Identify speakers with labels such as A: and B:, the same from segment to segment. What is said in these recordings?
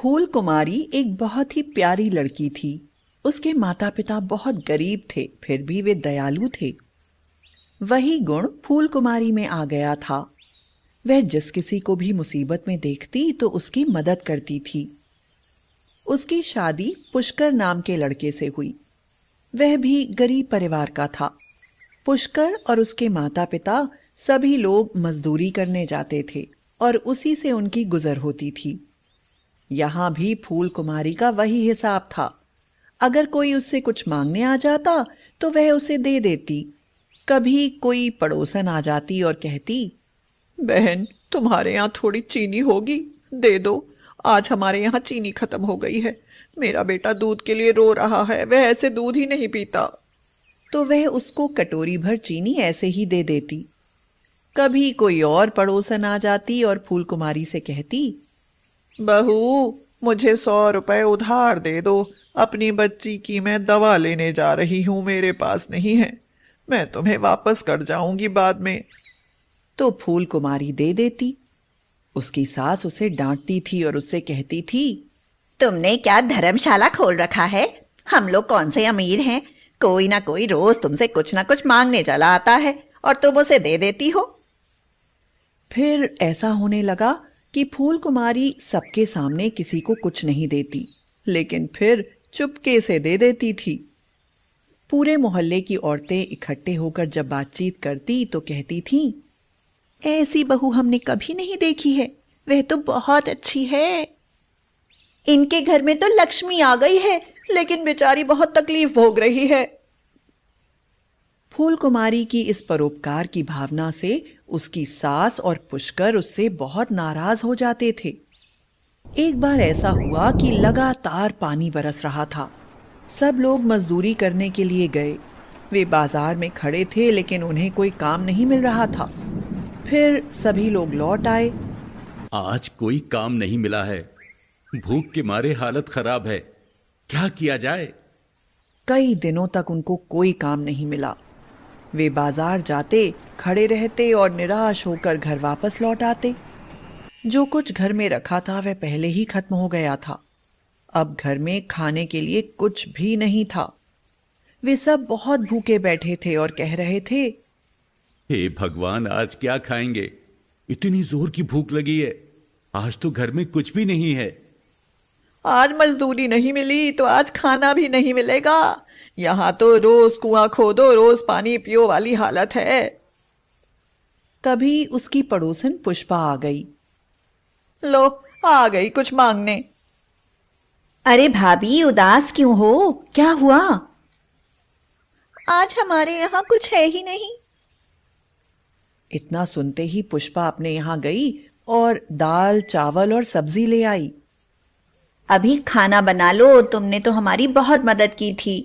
A: फूल कुमारी एक बहुत ही प्यारी लड़की थी। उसके माता पिता बहुत गरीब थे, फिर भी वे दयालु थे। वही गुण फूल कुमारी में आ गया था। वह जिस किसी को भी मुसीबत में देखती तो उसकी मदद करती थी। उसकी शादी पुष्कर नाम के लड़के से हुई। वह भी गरीब परिवार का था। पुष्कर और उसके माता पिता सभी लोग मजदूरी करने जाते थे और उसी से उनकी गुजर होती थी। यहाँ भी फूल कुमारी का वही हिसाब था। अगर कोई उससे कुछ मांगने आ जाता तो वह उसे दे देती। कभी कोई पड़ोसन आ जाती और कहती, बहन तुम्हारे यहाँ थोड़ी चीनी होगी, दे दो, आज हमारे यहाँ चीनी खत्म हो गई है। मेरा बेटा दूध के लिए रो रहा है, वह ऐसे दूध ही नहीं पीता। तो वह उसको कटोरी भर चीनी ऐसे ही दे देती। कभी कोई और पड़ोसन आ जाती और फूल कुमारी से कहती, बहू मुझे 100 रुपए उधार दे दो, अपनी बच्ची की मैं दवा लेने जा रही हूँ, मेरे पास नहीं है, मैं तुम्हें वापस कर जाऊंगी बाद में। तो फूल कुमारी दे देती। उसकी सास उसे डांटती थी और उससे कहती थी,
B: तुमने क्या धर्मशाला खोल रखा है? हम लोग कौन से अमीर हैं? कोई ना कोई रोज तुमसे कुछ ना कुछ मांगने चला आता है और तुम उसे दे देती हो।
A: फिर ऐसा होने लगा कि फूल कुमारी सबके सामने किसी को कुछ नहीं देती, लेकिन फिर चुपके से दे देती थी। पूरे मोहल्ले की औरतें इकट्ठे होकर जब बातचीत करती तो कहती थीं, ऐसी बहू हमने कभी नहीं देखी है, वह तो बहुत अच्छी है।
B: इनके घर में तो लक्ष्मी आ गई है, लेकिन बेचारी बहुत तकलीफ भोग रही है।
A: फूल कुमारी की इस परोपकार की भावना से उसकी सास और पुष्कर उससे बहुत नाराज हो जाते थे। एक बार ऐसा हुआ कि लगातार पानी बरस रहा था। सब लोग मजदूरी करने के लिए गए। वे बाजार में खड़े थे, लेकिन उन्हें कोई काम नहीं मिल रहा था। फिर सभी लोग लौट आए।
C: आज कोई काम नहीं मिला है, भूख के मारे हालत खराब है, क्या किया जाए?
A: कई दिनों तक उनको कोई काम नहीं मिला। वे बाजार जाते, खड़े रहते और निराश होकर घर वापस लौट आते। जो कुछ घर में रखा था वह पहले ही खत्म हो गया था। अब घर में खाने के लिए कुछ भी नहीं था। वे सब बहुत भूखे बैठे थे और कह रहे थे,
C: हे भगवान, आज क्या खाएंगे? इतनी जोर की भूख लगी है, आज तो घर में कुछ भी नहीं है।
A: आज मजदूरी नहीं मिली तो आज खाना भी नहीं मिलेगा। यहाँ तो रोज कुआं खोदो, रोज पानी पियो वाली हालत है। तभी उसकी पड़ोसन पुष्पा आ गई। लो, आ गई कुछ मांगने।
B: अरे भाभी, उदास क्यों हो? क्या हुआ? आज हमारे यहाँ कुछ है ही नहीं।
A: इतना सुनते ही पुष्पा अपने यहाँ गई और दाल, चावल और सब्जी ले आई।
B: अभी खाना बना लो, तुमने तो हमारी बहुत मदद की थी।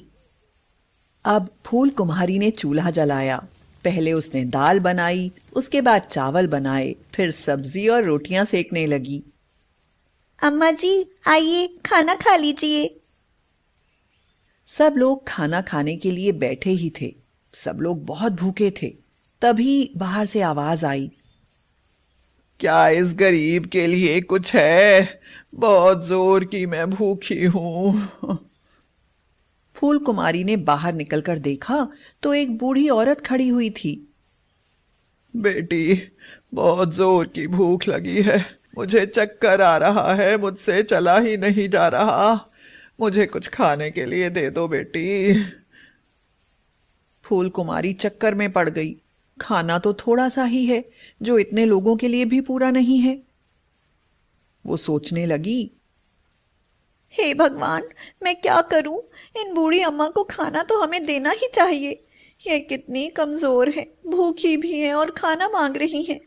A: अब फूल कुमारी ने चूल्हा जलाया। पहले उसने दाल बनाई, उसके बाद चावल बनाए, फिर सब्जी और रोटियां सेकने लगी।
B: अम्मा जी आइए, खाना खा लीजिए।
A: सब लोग खाना खाने के लिए बैठे ही थे। सब लोग बहुत भूखे थे। तभी बाहर से आवाज आई, क्या इस गरीब के लिए कुछ है? बहुत जोर की मैं भूखी हूं। फूल कुमारी ने बाहर निकलकर देखा तो एक बूढ़ी औरत खड़ी हुई थी। बेटी, बहुत जोर की भूख लगी है, मुझे चक्कर आ रहा है, मुझसे चला ही नहीं जा रहा, मुझे कुछ खाने के लिए दे दो बेटी। फूल कुमारी चक्कर में पड़ गई। खाना तो थोड़ा सा ही है, जो इतने लोगों के लिए भी पूरा नहीं है। वो सोचने लगी,
B: हे भगवान, मैं क्या करूं? इन बूढ़ी अम्मा को खाना तो हमें देना ही चाहिए। ये कितनी कमजोर है, भूखी भी है और खाना मांग रही हैं।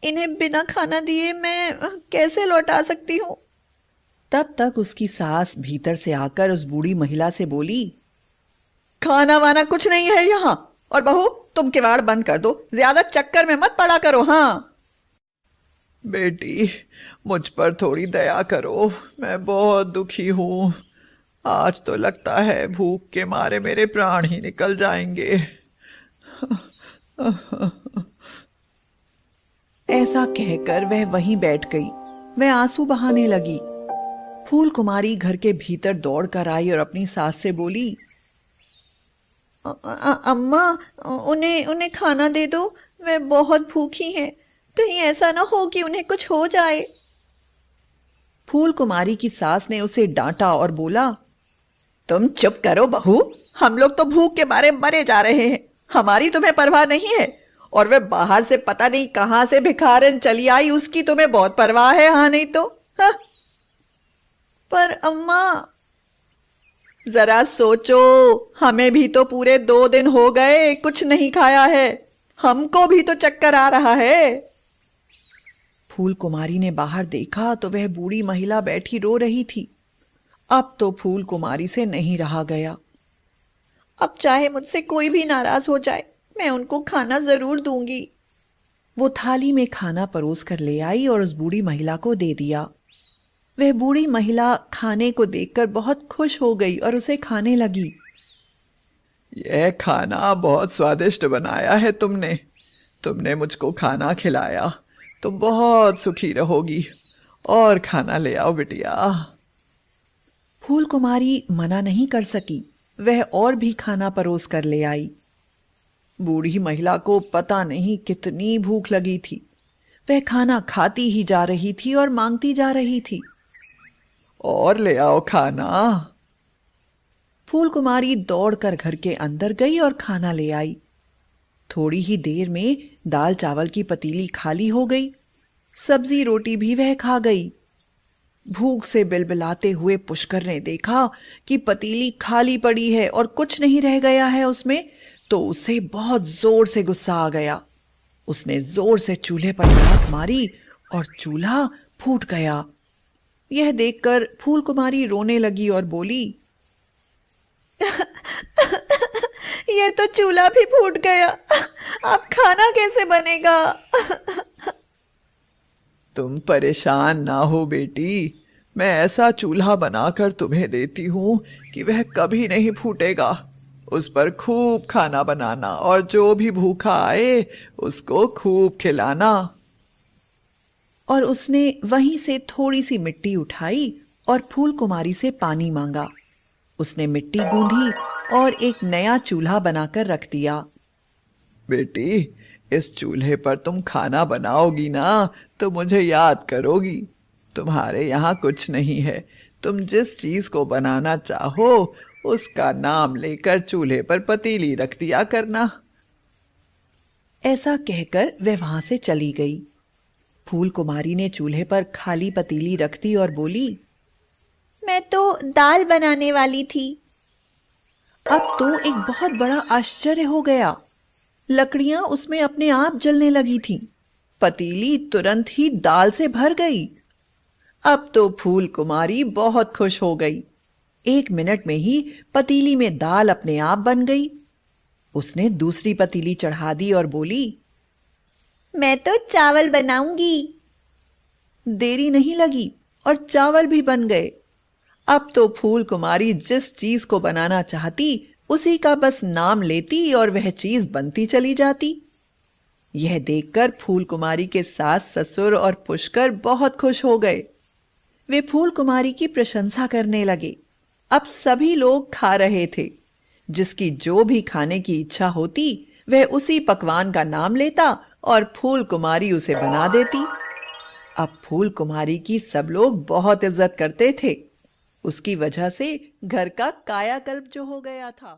B: इन्हें बिना खाना दिए मैं कैसे लौटा सकती हूँ?
A: तब तक उसकी सास भीतर से आकर उस बूढ़ी महिला से बोली, खाना वाना कुछ नहीं है यहाँ, और बहू तुम किवाड़ बंद कर दो, ज्यादा चक्कर में मत पड़ा करो। हाँ बेटी, मुझ पर थोड़ी दया करो, मैं बहुत दुखी हूँ। आज तो लगता है भूख के मारे मेरे प्राण ही निकल जाएंगे। ऐसा कहकर वह वहीं बैठ गई। वह आंसू बहाने लगी। फूल कुमारी घर के भीतर दौड़ कर आई और अपनी सास से बोली,
B: अम्मा, उन्हें उन्हें खाना दे दो, वे बहुत भूखी हैं। कहीं ऐसा ना हो कि उन्हें कुछ हो जाए।
A: फूल कुमारी की सास ने उसे डांटा और बोला, तुम चुप करो बहू, हम लोग तो भूख के मारे मरे जा रहे हैं, हमारी तुम्हें परवाह नहीं है। और वे बाहर से पता नहीं कहां से भिखारन चली आई, उसकी तुम्हें बहुत परवाह है, हाँ नहीं तो? हाँ?
B: पर अम्मा,
A: जरा सोचो, हमें भी तो पूरे 2 दिन हो गए कुछ नहीं खाया है, हमको भी तो चक्कर आ रहा है। फूल कुमारी ने बाहर देखा तो वह बूढ़ी महिला बैठी रो रही थी। अब तो फूल कुमारी से नहीं रहा गया।
B: अब चाहे मुझसे कोई भी नाराज हो जाए, मैं उनको खाना जरूर दूंगी।
A: वो थाली में खाना परोस कर ले आई और उस बूढ़ी महिला को दे दिया। वह बूढ़ी महिला खाने को देखकर बहुत खुश हो गई और उसे खाने लगी।
D: यह खाना बहुत स्वादिष्ट बनाया है तुमने मुझको खाना खिलाया, तुम बहुत सुखी रहोगी। और खाना ले आओ बिटिया।
A: फूल कुमारी मना नहीं कर सकी, वह और भी खाना परोस कर ले आई। बूढ़ी महिला को पता नहीं कितनी भूख लगी थी, वह खाना खाती ही जा रही थी और मांगती जा रही थी,
D: और ले आओ खाना।
A: फूल कुमारी दौड़कर घर के अंदर गई और खाना ले आई। थोड़ी ही देर में दाल चावल की पतीली खाली हो गई, सब्जी रोटी भी वह खा गई। भूख से बिलबिलाते हुए पुष्कर ने देखा कि पतीली खाली पड़ी है और कुछ नहीं रह गया है उसमें, तो उसे बहुत जोर से गुस्सा आ गया। उसने जोर से चूल्हे पर लात मारी और चूल्हा फूट गया। यह देखकर फूल कुमारी रोने लगी और बोली,
B: ये तो चूल्हा भी फूट गया, अब खाना कैसे बनेगा?
D: तुम परेशान ना हो बेटी, मैं ऐसा चूल्हा बनाकर तुम्हें देती हूँ कि वह कभी नहीं फूटेगा। उस पर खूब खाना बनाना और जो भी भूखा आए उसको खूब खिलाना।
A: और उसने वहीं से थोड़ी सी मिट्टी उठाई और फूल कुमारी से पानी मांगा। उसने मिट्टी गूंधी और एक नया चूल्हा बनाकर रख दिया।
D: बेटी, इस चूल्हे पर तुम खाना बनाओगी ना तो मुझे याद करोगी। तुम्हारे यहाँ कुछ नहीं है, तुम जिस चीज को बनाना चाहो उसका नाम लेकर चूल्हे पर पतीली रख दिया करना।
A: ऐसा कहकर वह वहां से चली गई। फूल कुमारी ने चूल्हे पर खाली पतीली रख दी और बोली,
B: मैं तो दाल बनाने वाली थी।
A: अब तो एक बहुत बड़ा आश्चर्य हो गया। लकड़ियां उसमें अपने आप जलने लगी थीं। पतीली तुरंत ही दाल से भर गई। अब तो फूल कुमारी बहुत खुश हो गई। 1 मिनट में ही पतीली में दाल अपने आप बन गई। उसने दूसरी पतीली चढ़ा दी और बोली,
B: मैं तो चावल बनाऊंगी।
A: देरी नहीं लगी और चावल भी बन गए। अब तो फूल कुमारी जिस चीज को बनाना चाहती उसी का बस नाम लेती और वह चीज बनती चली जाती। यह देखकर फूल कुमारी के सास ससुर और पुष्कर बहुत खुश हो गए। वे फूल कुमारी की प्रशंसा करने लगे। अब सभी लोग खा रहे थे। जिसकी जो भी खाने की इच्छा होती वह उसी पकवान का नाम लेता और फूल कुमारी उसे बना देती। अब फूल कुमारी की सब लोग बहुत इज्जत करते थे। उसकी वजह से घर का कायाकल्प जो हो गया था।